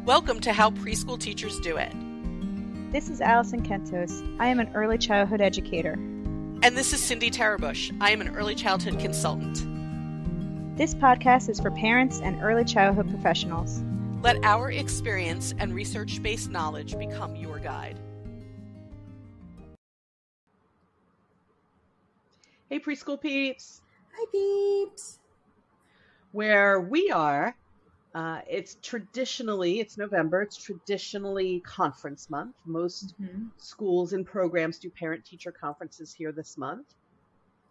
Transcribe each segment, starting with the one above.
Welcome to How Preschool Teachers Do It. This is Alison Kentos. I am an early childhood educator. And this is Cindy Tarabush. I am an early childhood consultant. This podcast is for parents and early childhood professionals. Let our experience and research-based knowledge become your guide. Hey, preschool peeps. Hi, peeps. Where we are, it's November. It's traditionally conference month. Most schools and programs do parent-teacher conferences here this month.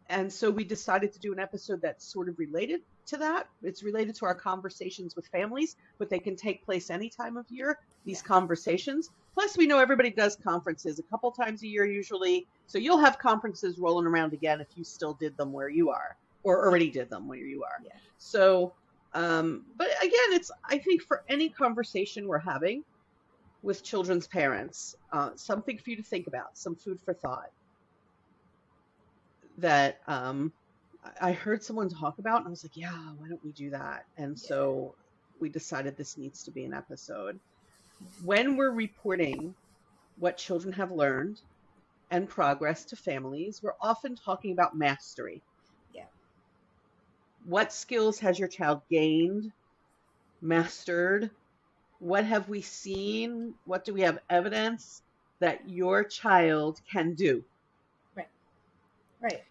And so we decided to do an episode that's sort of related to that. It's related to our conversations with families, but they can take place any time of year, these conversations. Plus, we know everybody does conferences a couple times a year usually. So you'll have conferences rolling around again if you still did them where you are or already did them where you are. Yeah. So, but again, I think for any conversation we're having with children's parents, something for you to think about, some food for thought that I heard someone talk about, and I was like, yeah, why don't we do that? And so we decided this needs to be an episode. When we're reporting what children have learned and progress to families, we're often talking about mastery. Yeah. What skills has your child gained, mastered? What have we seen? What do we have evidence that your child can do? Right.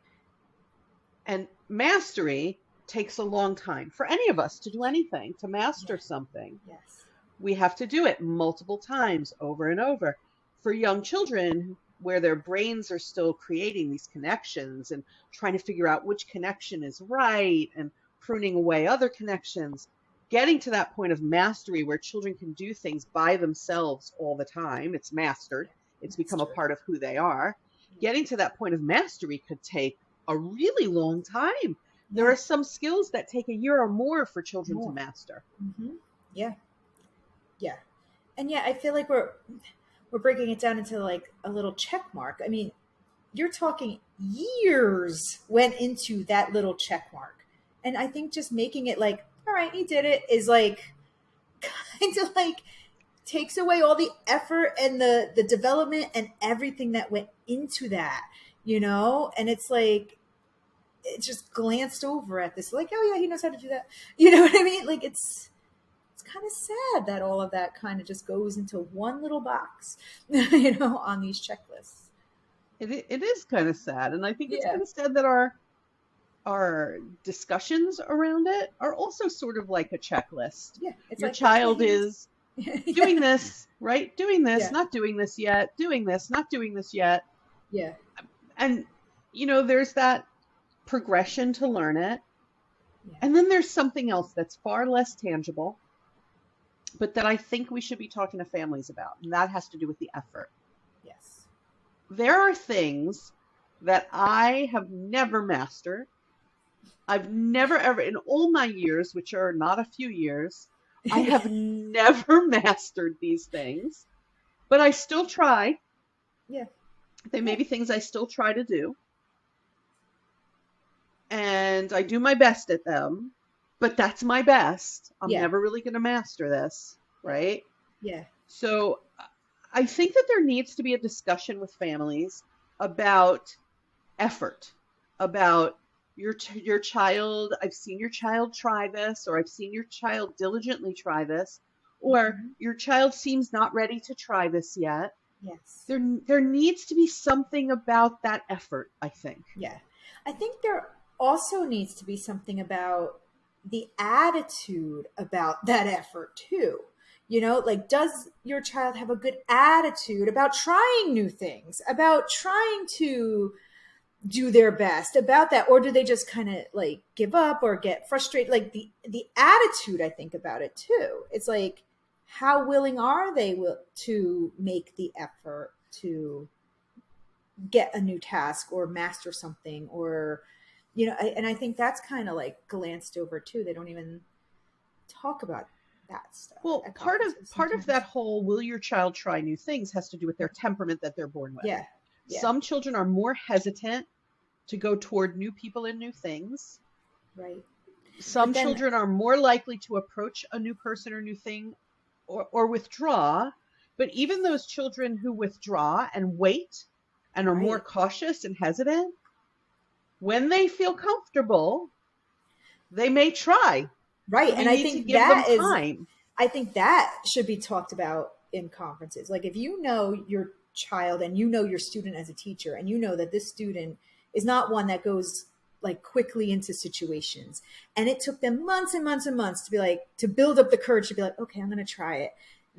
And mastery takes a long time for any of us to do anything, to master something. Yes. We have to do it multiple times over and over. For young children where their brains are still creating these connections and trying to figure out which connection is right and pruning away other connections, getting to that point of mastery where children can do things by themselves all the time. It's mastered. It's become a part of who they are. Getting to that point of mastery could take a really long time. There are some skills that take a year or more for children to master. Mm-hmm. Yeah. And I feel like we're breaking it down into like a little check mark. I mean, you're talking years went into that little check mark. And I think just making it like, all right, you did it, is like kind of like takes away all the effort and the development and everything that went into that, and it's like it just glanced over at this like, oh yeah, he knows how to do that, you know what I mean? Like it's kind of sad that all of that kind of just goes into one little box on these checklists. It is kind of sad, and I think it's kind of sad that our discussions around it are also sort of like a checklist. It's your like, child is doing this, right? Doing this, not doing this yet, doing this, not doing this yet. Yeah. And, there's that progression to learn it. Yeah. And then there's something else that's far less tangible, but that I think we should be talking to families about. And that has to do with the effort. Yes. There are things that I have never mastered. I've never, ever, in all my years, which are not a few years, I have never mastered these things, but I still try. Yeah. They may be things I still try to do. And I do my best at them, but that's my best. I'm never really going to master this, right? Yeah. So I think that there needs to be a discussion with families about effort, about your child, I've seen your child try this, or I've seen your child diligently try this, or your child seems not ready to try this yet. Yes. There needs to be something about that effort, I think. Yeah. I think there also needs to be something about the attitude about that effort too. Like, does your child have a good attitude about trying new things, about trying to do their best about that, or do they just kind of like give up or get frustrated? Like the attitude, I think, about it too. It's like, how willing are they to make the effort to get a new task or master something, or and I think that's kind of like glanced over too. They don't even talk about that stuff. Well, part of that whole will your child try new things has to do with their temperament that they're born with. Yeah. Some children are more hesitant to go toward new people and new things. Right. Some children are more likely to approach a new person or new thing or withdraw. But even those children who withdraw and wait and are more cautious and hesitant, when they feel comfortable, they may try. Right. We And I need to think give that them is, time. I think that should be talked about in conferences. Like if you know your child and you know your student as a teacher and you know that this student is not one that goes like quickly into situations, and it took them months and months and months to be like, to build up the courage to be like, okay, I'm going to try it.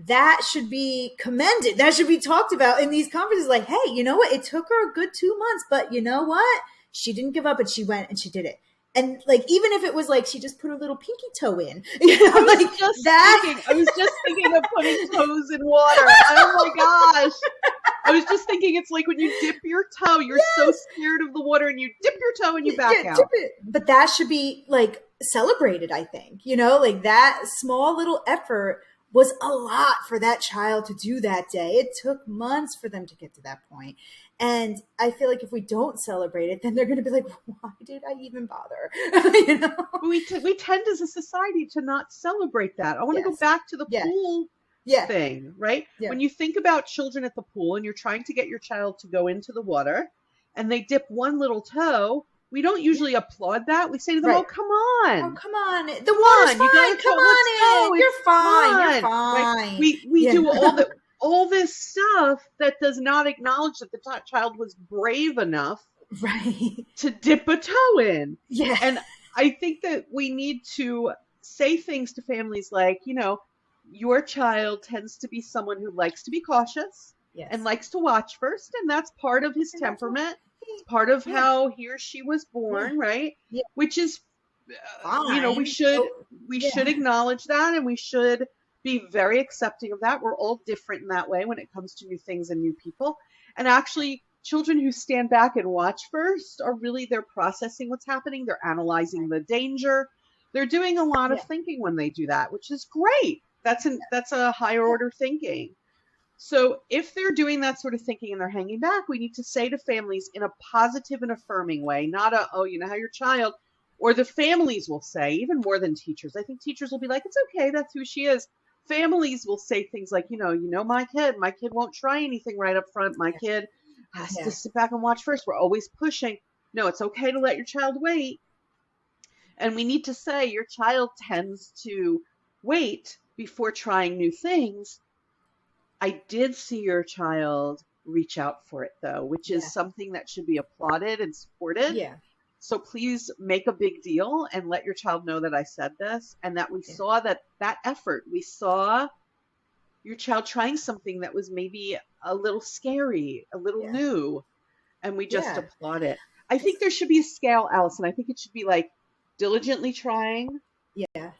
That should be commended. That should be talked about in these conferences. Like, hey, you know what? It took her a good 2 months, but you know what? She didn't give up and she went and she did it. And like, even if it was like, she just put her little pinky toe in, you know, I was like just that. I was just thinking of putting toes in water. Oh my gosh. I was just thinking it's like when you dip your toe, you're so scared of the water and you dip your toe and you back out. But that should be like celebrated, I think, you know, like that small little effort was a lot for that child to do that day. It took months for them to get to that point. And I feel like if we don't celebrate it, then they're going to be like, why did I even bother? You know? We tend as a society to not celebrate that. I want to go back to the pool thing, right? Yeah. When you think about children at the pool and you're trying to get your child to go into the water and they dip one little toe, we don't usually applaud that. We say to them, oh, come on. Oh, come on. The water's fine. Come on in. You're fine. You're fine. Right? We do all this stuff that does not acknowledge that the child was brave enough to dip a toe in. Yeah. And I think that we need to say things to families like, you know, your child tends to be someone who likes to be cautious and likes to watch first. And that's part of his temperament. It's part of how he or she was born, right? Yeah. Which is, you know, we should acknowledge that, and we should be very accepting of that. We're all different in that way when it comes to new things and new people. And actually, children who stand back and watch first are really, they're processing what's happening. They're analyzing the danger. They're doing a lot of thinking when they do that, which is great. That's a higher order thinking. So if they're doing that sort of thinking and they're hanging back, we need to say to families in a positive and affirming way, not a, oh, you know how your child, or the families will say, even more than teachers. I think teachers will be like, it's okay, that's who she is. Families will say things like, you know, my kid won't try anything right up front. My kid has to sit back and watch first. We're always pushing. No, it's okay to let your child wait. And we need to say your child tends to wait before trying new things. I did see your child reach out for it, though, which is something that should be applauded and supported. Yeah. So please make a big deal and let your child know that I said this and that we saw that effort. We saw your child trying something that was maybe a little scary, a little new, and we just applaud it. I think there should be a scale, Allison. I think it should be like diligently trying. Yeah.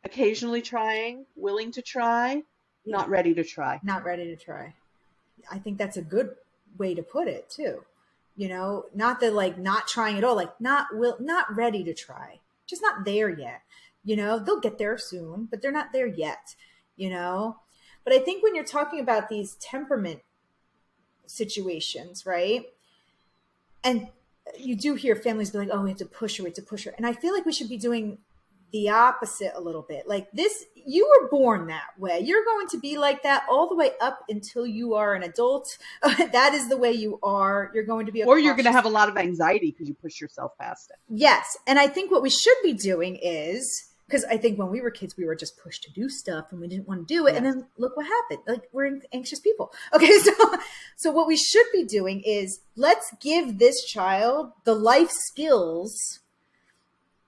Occasionally trying, willing to try. Not ready to try. Not ready to try. I think that's a good way to put it too. You know, not that like not trying at all, like not ready to try, just not there yet. You know, they'll get there soon, but they're not there yet, you know? But I think when you're talking about these temperament situations, right? And you do hear families be like, oh, we have to push her. And I feel like we should be doing the opposite a little bit. Like this, you were born that way. You're going to be like that all the way up until you are an adult. That is the way you are. You're going to be or you're going to have a lot of anxiety because you push yourself past it. Yes. And I think what we should be doing is, because I think when we were kids, we were just pushed to do stuff and we didn't want to do it. Yes. And then look what happened. Like we're anxious people. Okay. So what we should be doing is let's give this child the life skills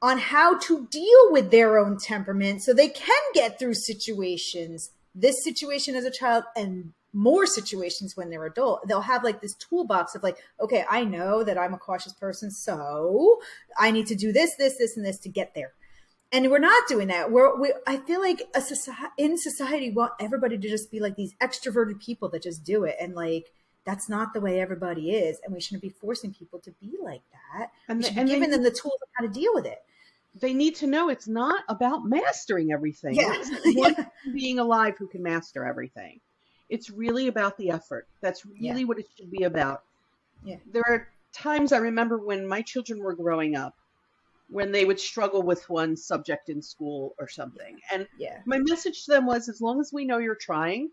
on how to deal with their own temperament so they can get through situations, this situation as a child and more situations when they're adult. They'll have like this toolbox of like, okay, I know that I'm a cautious person, so I need to do this, and this to get there. And we're not doing that. I feel like in society, we want everybody to just be like these extroverted people that just do it. And like, that's not the way everybody is. And we shouldn't be forcing people to be like that. We should be giving them the tools on how to deal with it. They need to know it's not about mastering everything. Yeah. It's being alive who can master everything. It's really about the effort. That's really what it should be about. Yeah. There are times I remember when my children were growing up when they would struggle with one subject in school or something. And Yeah. my message to them was, as long as we know you're trying,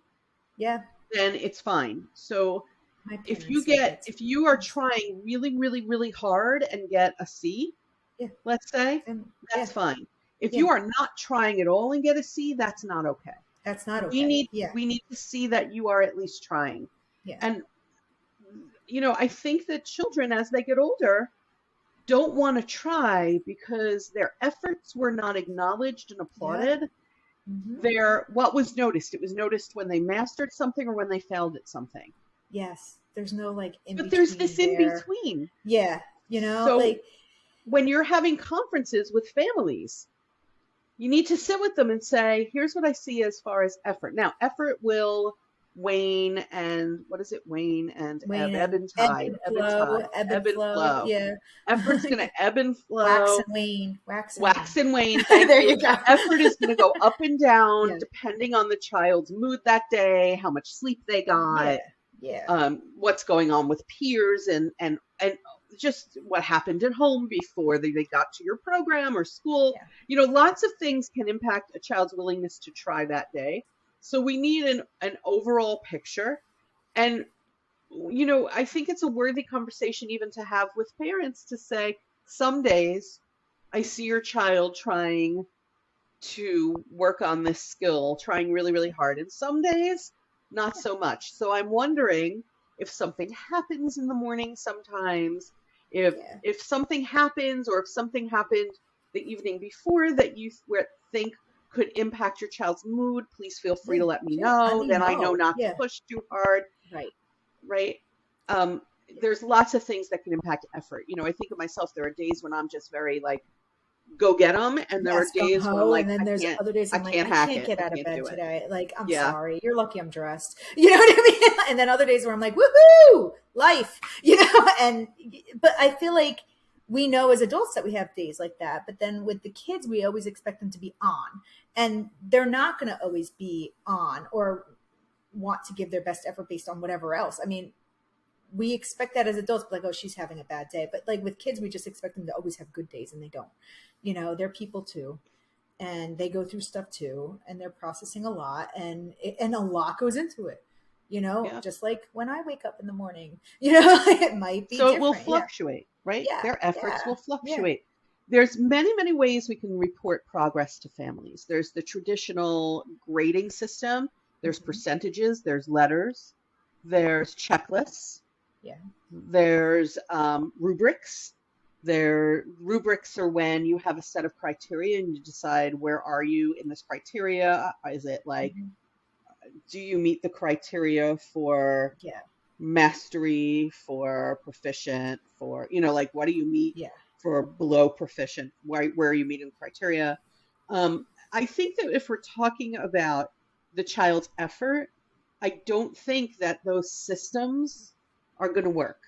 Yeah. then it's fine. So My if parents said that if too. you are trying really, really, really hard and get a C, Yeah. let's say, And that's yeah, fine. If Yeah. you are not trying at all and get a C, that's not okay. that's not We okay. Yeah. need to see that you are at least trying. Yeah. And I think that children, as they get older, don't want to try because their efforts were not acknowledged and applauded. What was noticed? It was noticed when they mastered something or when they failed at something. Yes. There's no like in But between. there's this in there. between. Yeah. So like when you're having conferences with families, you need to sit with them and say, here's what I see as far as effort. Now, effort will wane and wane and ebb and tide, ebb and flow. Yeah. Effort's going to ebb and flow. Wax and wane. Wax and wane. Thank There you. you go. Effort is going to go up and down Yeah. depending on the child's mood that day, how much sleep they got, what's going on with peers and just what happened at home before they got to your program or school. Yeah. Lots of things can impact a child's willingness to try that day. So we need an overall picture. And, I think it's a worthy conversation even to have with parents to say, some days I see your child trying to work on this skill, trying really, really hard. And some days, not so much. So I'm wondering if something happens in the morning sometimes, if something happens or if something happened the evening before that you think could impact your child's mood, please feel free to let me know. Then I know not to push too hard. Right. There's lots of things that can impact effort. I think of myself, there are days when I'm just very like, go get them. And there are days when I'm like, and then there's other days I'm like, I can't get out of bed today. Like, I'm sorry. You're lucky I'm dressed. You know what I mean? And then other days where I'm like, woohoo, life, but I feel like we know as adults that we have days like that. But then with the kids, we always expect them to be on, and they're not going to always be on or want to give their best effort based on whatever else. I mean, we expect that as adults, like, oh, she's having a bad day. But like with kids, we just expect them to always have good days, and they don't. They're people too, and they go through stuff too, and they're processing a lot, and a lot goes into it. Just like when I wake up in the morning, it might be so it will fluctuate, right? Yeah. Their efforts will fluctuate. Yeah. There's many, many ways we can report progress to families. There's the traditional grading system. There's percentages. There's letters. There's checklists. Yeah. There's rubrics. Rubrics are when you have a set of criteria and you decide where are you in this criteria. Is it like, do you meet the criteria for mastery, for proficient, for, like what do you meet for below proficient? Where are you meeting criteria? I think that if we're talking about the child's effort, I don't think that those systems are going to work.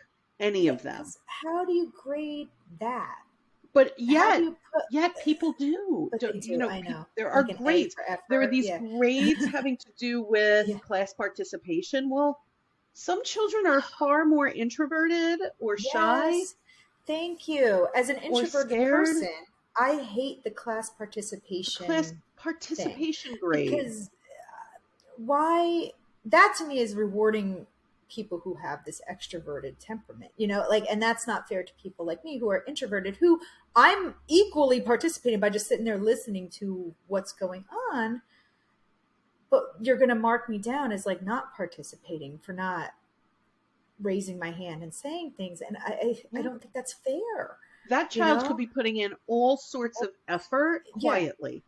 Any of them. How do you grade that? But yet people do. But they do. I know. There are grades. There are these grades having to do with class participation. Well, some children are far more introverted or shy. Thank you. As an introverted person, I hate the class participation. Grade. Because why? That to me is rewarding people who have this extroverted temperament, and that's not fair to people like me who are introverted, who I'm equally participating by just sitting there listening to what's going on. But you're going to mark me down as like not participating for not raising my hand and saying things. And I don't think that's fair. That child could be putting in all sorts of effort quietly.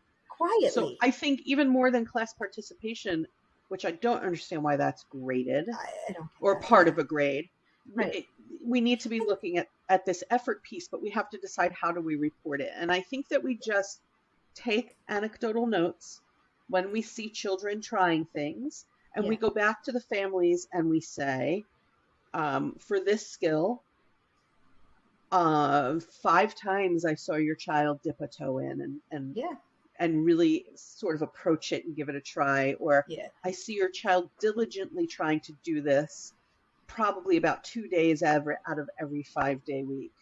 So I think even more than class participation, which I don't understand why that's graded or part of a grade. Right. We need to be looking at this effort piece, but we have to decide how do we report it. And I think that we just take anecdotal notes when we see children trying things, and we go back to the families and we say, for this skill, 5 times I saw your child dip a toe in and really sort of approach it and give it a try. Or I see your child diligently trying to do this probably about 2 days out of every 5-day week.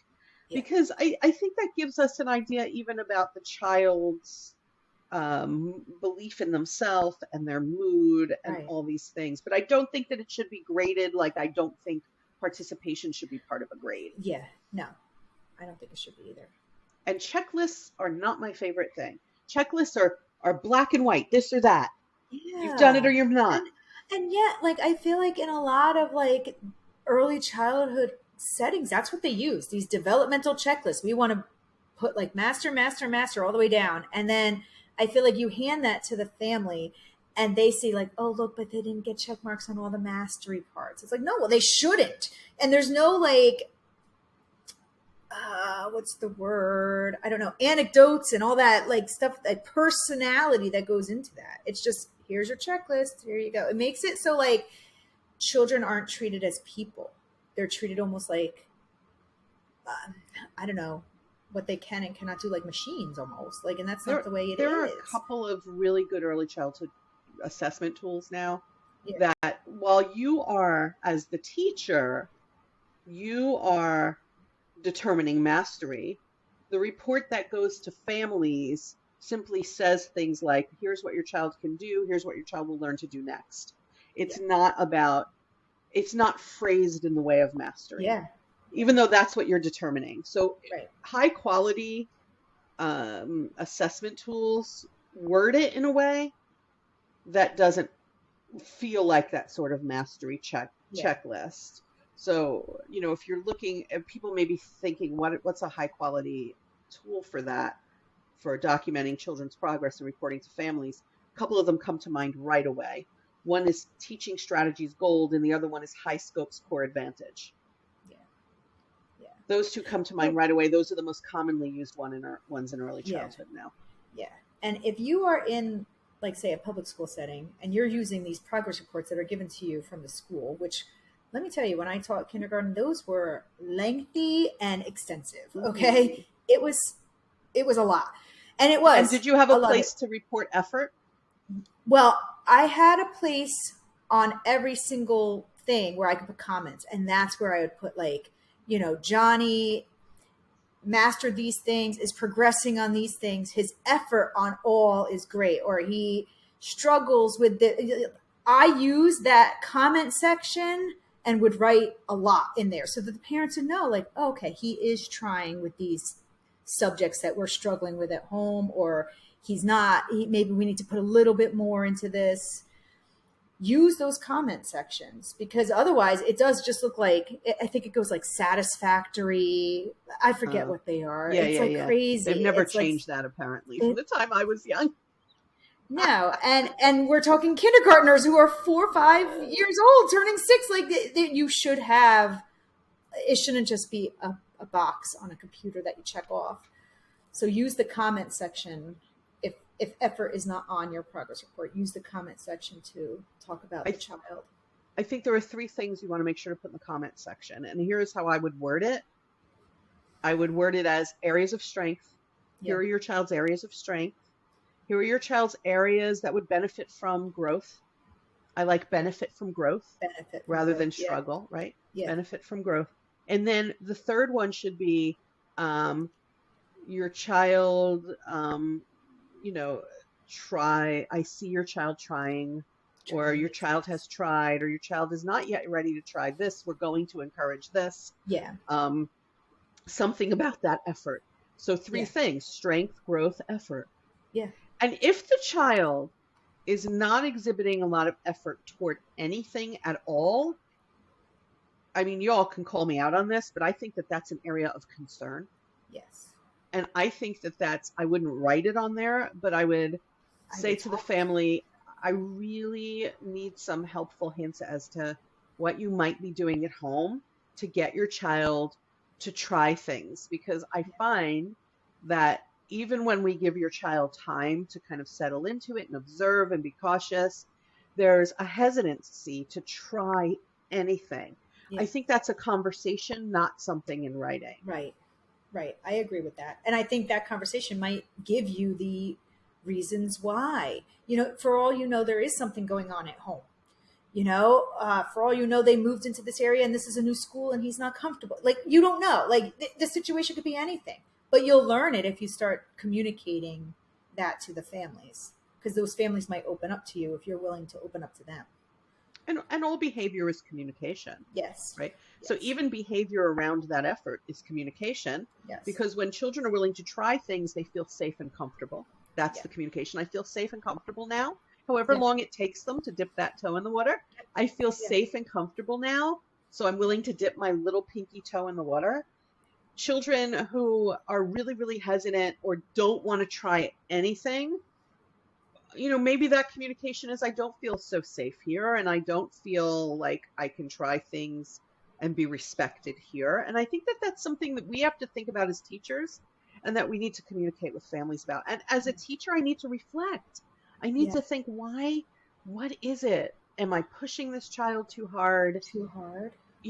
Because I think that gives us an idea even about the child's belief in themselves and their mood and all these things. But I don't think that it should be graded. Like, I don't think participation should be part of a grade. Yeah, no, I don't think it should be either. And checklists are not my favorite thing. Checklists are black and white, this or that. Yeah. You've done it or you're not. And yet, like, I feel like in a lot of like early childhood settings, that's what they use, these developmental checklists. We want to put like master, master, master all the way down. And then I feel like you hand that to the family and they say like, oh, look, but they didn't get check marks on all the mastery parts. It's like, no, well, they shouldn't. And there's no like, what's the word? I don't know, anecdotes and all that like stuff, that personality that goes into that. It's just, here's your checklist. Here you go. It makes it so like children aren't treated as people. They're treated almost like, I don't know, what they can and cannot do, like machines almost. Like, and that's not the way it is. There are a couple of really good early childhood assessment tools now that while you are, as the teacher, you are determining mastery, the report that goes to families simply says things like, here's what your child can do, here's what your child will learn to do next. It's not about, it's not phrased in the way of mastery. Yeah. Even though that's what you're determining. So high quality assessment tools word it in a way that doesn't feel like that sort of mastery checklist. So, you know, if you're looking at, people may be thinking, what's a high quality tool for that, for documenting children's progress and reporting to families? A couple of them come to mind right away. One is Teaching Strategies Gold, and the other one is High Scopes Core Advantage. Those two come to mind right away. Those are the most commonly used ones in early childhood now. Yeah. And if you are in, like, say, a public school setting, and you're using these progress reports that are given to you from the school, which, let me tell you, when I taught kindergarten, those were lengthy and extensive. Okay. Mm-hmm. It was a lot. And it was. And did you have a place to report effort? Well, I had a place on every single thing where I could put comments. And that's where I would put, like, you know, Johnny mastered these things, is progressing on these things. His effort on all is great. Or he struggles with I use that comment section and would write a lot in there so that the parents would know, like, oh, okay, he is trying with these subjects that we're struggling with at home, or he's not, maybe we need to put a little bit more into this. Use those comment sections, because otherwise it does just look like, I think it goes like satisfactory. I forget what they are. It's crazy. They've never changed that apparently from the time I was young. No. And we're talking kindergartners who are 4 or 5 years old, turning 6. Like you should have, it shouldn't just be a box on a computer that you check off. So use the comment section. If effort is not on your progress report, use the comment section to talk about the child. I think there are 3 things you want to make sure to put in the comment section. And here's how I would word it. I would word it as areas of strength. Here are your child's areas of strength. Here are your child's areas that would benefit from growth. I like benefit from growth rather than struggle, right? Yeah. Benefit from growth. And then the third one should be your child, you know, I see your child trying, or your child has tried, or your child is not yet ready to try this. We're going to encourage this. Yeah. Something about that effort. So 3 things: strength, growth, effort. Yeah. And if the child is not exhibiting a lot of effort toward anything at all, I mean, you all can call me out on this, but I think that that's an area of concern. Yes. And I think that I wouldn't write it on there, but I would say to the family, I really need some helpful hints as to what you might be doing at home to get your child to try things. Because I find that even when we give your child time to kind of settle into it and observe and be cautious, there's a hesitancy to try anything. Yeah. I think that's a conversation, not something in writing. Right. Right. I agree with that. And I think that conversation might give you the reasons why, you know, for all you know, there is something going on at home. For all you know, they moved into this area and this is a new school and he's not comfortable. Like, you don't know. Like, the situation could be anything. But you'll learn it if you start communicating that to the families, because those families might open up to you if you're willing to open up to them. And all behavior is communication. Yes. Right. Yes. So even behavior around that effort is communication. Yes. Because when children are willing to try things, they feel safe and comfortable. That's Yeah. the communication. I feel safe and comfortable now. However long it takes them to dip that toe in the water, I feel safe and comfortable now. So I'm willing to dip my little pinky toe in the water. Children who are really, really hesitant or don't want to try anything, maybe that communication is, I don't feel so safe here and I don't feel like I can try things and be respected here. And I think that that's something that we have to think about as teachers and that we need to communicate with families about. And as a teacher, I need to reflect. I need to think, why? What is it? Am I pushing this child too hard?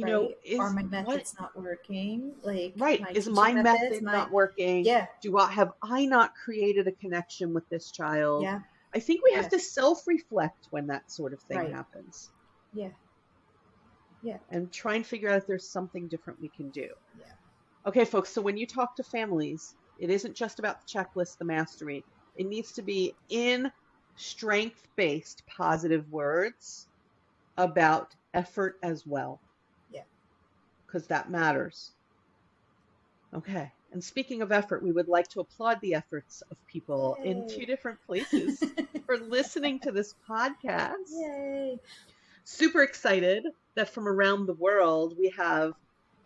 Are my methods not working? Is my method not working? Yeah. Have I not created a connection with this child? Yeah. I think we have to self-reflect when that sort of thing happens. Yeah. Yeah. And try and figure out if there's something different we can do. Yeah. Okay, folks, so when you talk to families, it isn't just about the checklist, the mastery. It needs to be in strength-based positive words about effort as well. Yeah. Because that matters. Okay. And speaking of effort, we would like to applaud the efforts of people in 2 different places for listening to this podcast. Yay. Super excited that from around the world, we have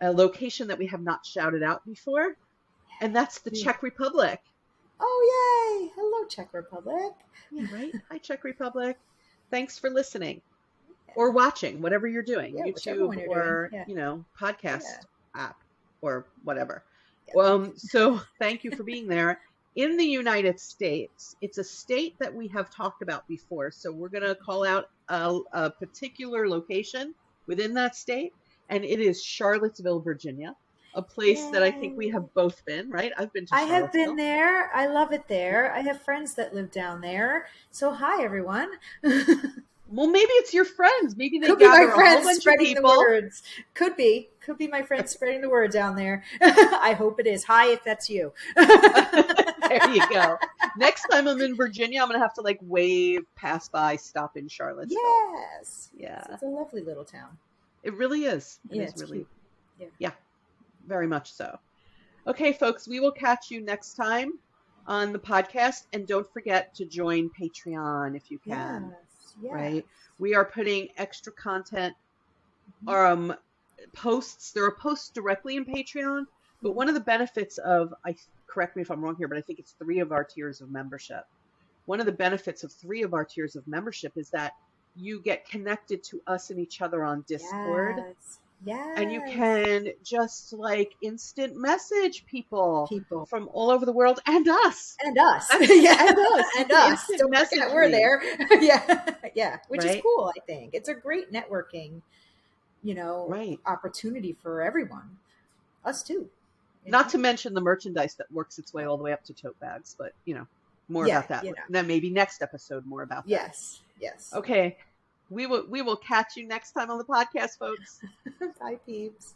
a location that we have not shouted out before, and that's the Czech Republic. Oh, yay. Hello, Czech Republic. Yeah, right? Hi, Czech Republic. Thanks for listening or watching, whatever you're doing, YouTube or, podcast app or whatever. So thank you for being there. In the United States, it's a state that we have talked about before. So we're going to call out a particular location within that state, and it is Charlottesville, Virginia, a place that I think we have both been, right? I've been to Charlottesville. I have been there. I love it there. I have friends that live down there. So hi, everyone. Well, maybe it's your friends. Maybe they could be gather my a friends whole bunch spreading of people. the words. Could be my friends spreading the word down there. I hope it is. Hi, if that's you. There you go. Next time I'm in Virginia, I'm gonna have to wave, pass by, stop in Charlottesville. Yes. Yeah. It's a lovely little town. It really is. It's really cute. Yeah. Very much so. Okay, folks, we will catch you next time on the podcast, and don't forget to join Patreon if you can. Yes. Right? We are putting extra content, posts. There are posts directly in Patreon, but one of the benefits of, correct me if I'm wrong here, but I think it's 3 of our tiers of membership. One of the benefits of 3 of our tiers of membership is that you get connected to us and each other on Discord. Yes. And you can just instant message people from all over the world and us. And us. And us. Don't forget we're there. Yeah. Which is cool, I think. It's a great networking, opportunity for everyone. Us too. Not to mention the merchandise that works its way all the way up to tote bags, but more about that. Then maybe next episode more about that. Yes. Okay. We will catch you next time on the podcast, folks. Bye, peeps.